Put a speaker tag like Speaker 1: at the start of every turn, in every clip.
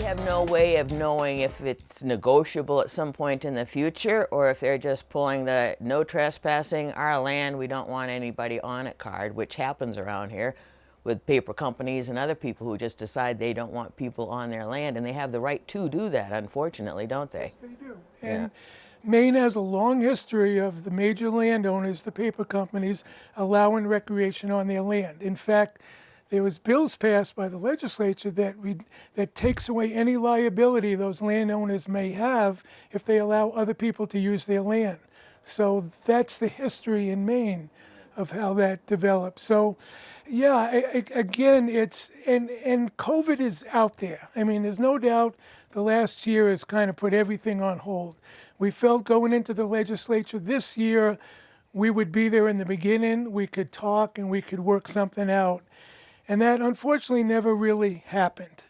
Speaker 1: We have no way of knowing if it's negotiable at some point in the future or if they're just pulling the no trespassing, our land, we don't want anybody on it card, which happens around here with paper companies and other people who just decide they don't want people on their land, and they have the right to do that, unfortunately, don't they?
Speaker 2: Yes, they do. And Maine has a long history of the major landowners, the paper companies, allowing recreation on their land. In fact, there was bills passed by the legislature that takes away any liability those landowners may have if they allow other people to use their land. So that's the history in Maine of how that developed. So yeah, again, and COVID is out there. I mean, there's no doubt the last year has kind of put everything on hold. We felt going into the legislature this year, we would be there in the beginning, we could talk and we could work something out. And that unfortunately never really happened.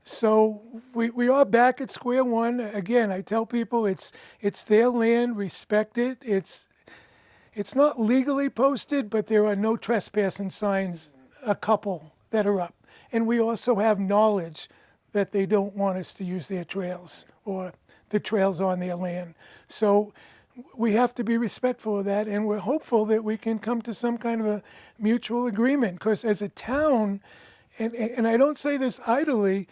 Speaker 2: So we are back at square one. Again, I tell people it's their land, respect it. It's not legally posted, but there are no trespassing signs, a couple that are up. And we also have knowledge that they don't want us to use their trails or the trails on their land. So we have to be respectful of that, and we're hopeful that we can come to some kind of a mutual agreement. Because as a town, and I don't say this idly,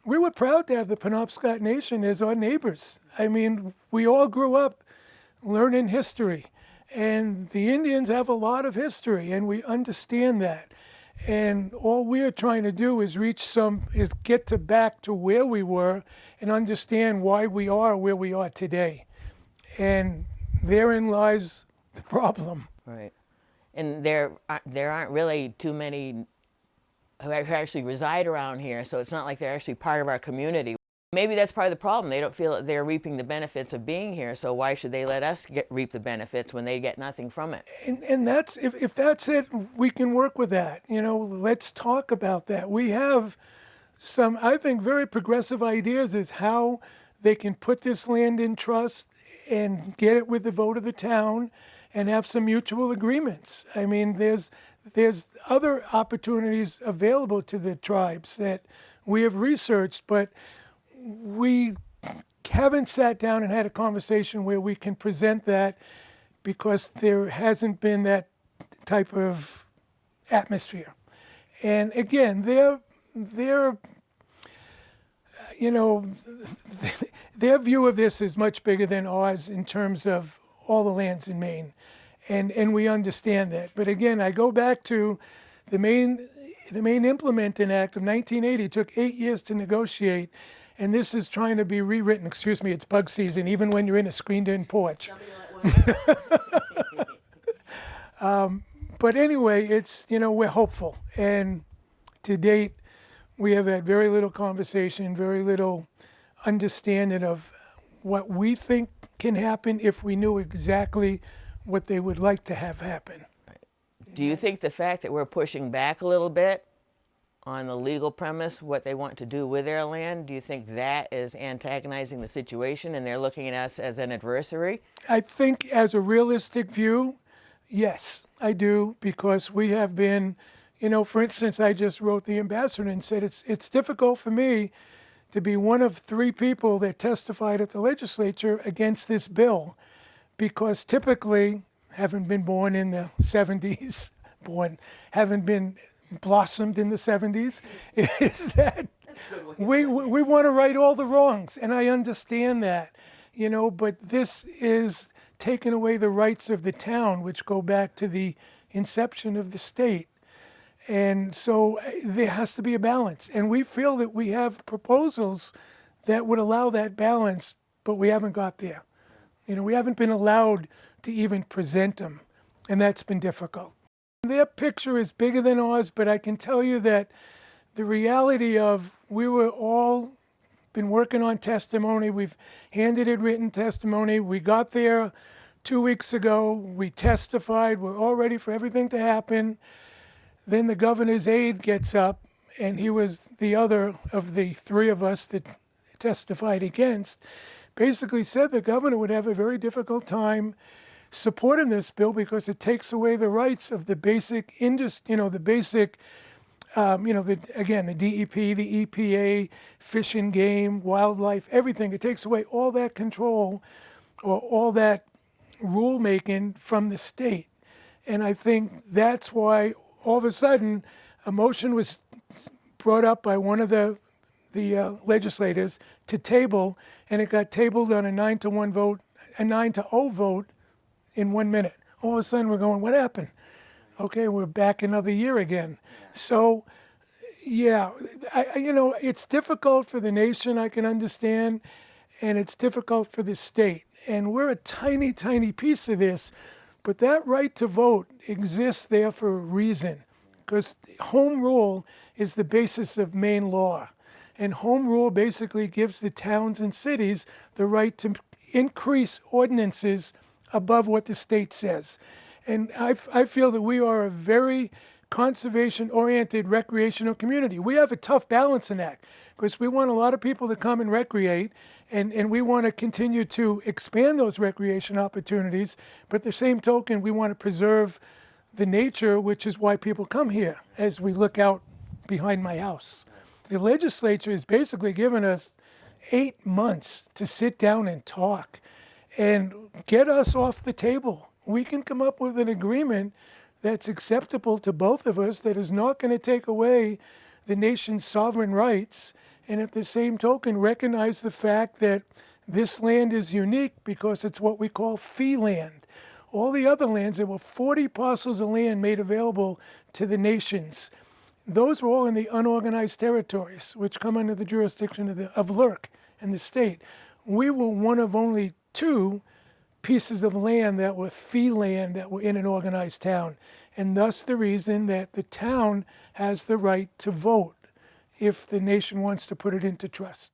Speaker 2: we were proud to have the Penobscot Nation as our neighbors. I mean, we all grew up learning history, and the Indians have a lot of history, and we understand that. And all we're trying to do is get back to where we were and understand why we are where we are today. And therein lies the problem.
Speaker 1: Right. And there aren't really too many who actually reside around here, so it's not like they're actually part of our community. Maybe that's part of the problem. They don't feel that they're reaping the benefits of being here, so why should they let us reap the benefits when they get nothing from it?
Speaker 2: And that's, if that's it, we can work with that. You know, let's talk about that. We have some, I think, very progressive ideas as how they can put this land in trust and get it with the vote of the town and have some mutual agreements. I mean, there's other opportunities available to the tribes that we have researched, but we haven't sat down and had a conversation where we can present that because there hasn't been that type of atmosphere. And again, they're you know, their view of this is much bigger than ours in terms of all the lands in Maine. And we understand that. But again, I go back to the Maine Implementing Act of 1980. It took 8 years to negotiate. And this is trying to be rewritten. Excuse me, it's bug season, even when you're in a screened-in porch. But anyway, it's, you know, we're hopeful. And to date, we have had very little conversation, very little understanding of what we think can happen if we knew exactly what they would like to have happen.
Speaker 1: Do you think the fact that we're pushing back a little bit on the legal premise, what they want to do with their land, do you think that is antagonizing the situation and they're looking at us as an adversary?
Speaker 2: I think as a realistic view, yes, I do, because we have been, you know, for instance, I just wrote the ambassador and said it's difficult for me to be one of 3 people that testified at the legislature against this bill, because typically, having been born in the 70s, haven't been blossomed in the 70s, is that we want to right all the wrongs, and I understand that, you know, but this is taking away the rights of the town, which go back to the inception of the state. And so there has to be a balance. And we feel that we have proposals that would allow that balance, but we haven't got there. You know, we haven't been allowed to even present them, and that's been difficult. Their picture is bigger than ours, but I can tell you that the reality of we were all been working on testimony. We've handed in written testimony. We got there 2 weeks ago. We testified. We're all ready for everything to happen. Then the governor's aide gets up, and he was the other of the 3 of us that testified against, basically said the governor would have a very difficult time supporting this bill because it takes away the rights of the basic industry, you know, the basic again, the DEP, the EPA, Fish and Game, wildlife, everything. It takes away all that control or all that rulemaking from the state. And I think that's why all of a sudden a motion was brought up by one of the legislators to table, and it got tabled on a 9-1 vote, a 9-0 vote in 1 minute. All of a sudden we're going, what happened? Okay, we're back another year again. So, yeah, it's difficult for the nation, I can understand, and it's difficult for the state. And we're a tiny, tiny piece of this, but that right to vote exists there for a reason, because home rule is the basis of Maine law. And home rule basically gives the towns and cities the right to increase ordinances above what the state says. And I feel that we are a very conservation-oriented recreational community. We have a tough balancing act because we want a lot of people to come and recreate, and we want to continue to expand those recreation opportunities. But at the same token, we want to preserve the nature, which is why people come here, as we look out behind my house. The legislature has basically given us 8 months to sit down and talk and get us off the table. We can come up with an agreement that's acceptable to both of us, that is not going to take away the nation's sovereign rights, and at the same token recognize the fact that this land is unique because it's what we call fee land. All the other lands, there were 40 parcels of land made available to the nations. Those were all in the unorganized territories, which come under the jurisdiction of LRC and the state. We were one of only 2 pieces of land that were fee land that were in an organized town, and thus the reason that the town has the right to vote if the nation wants to put it into trust.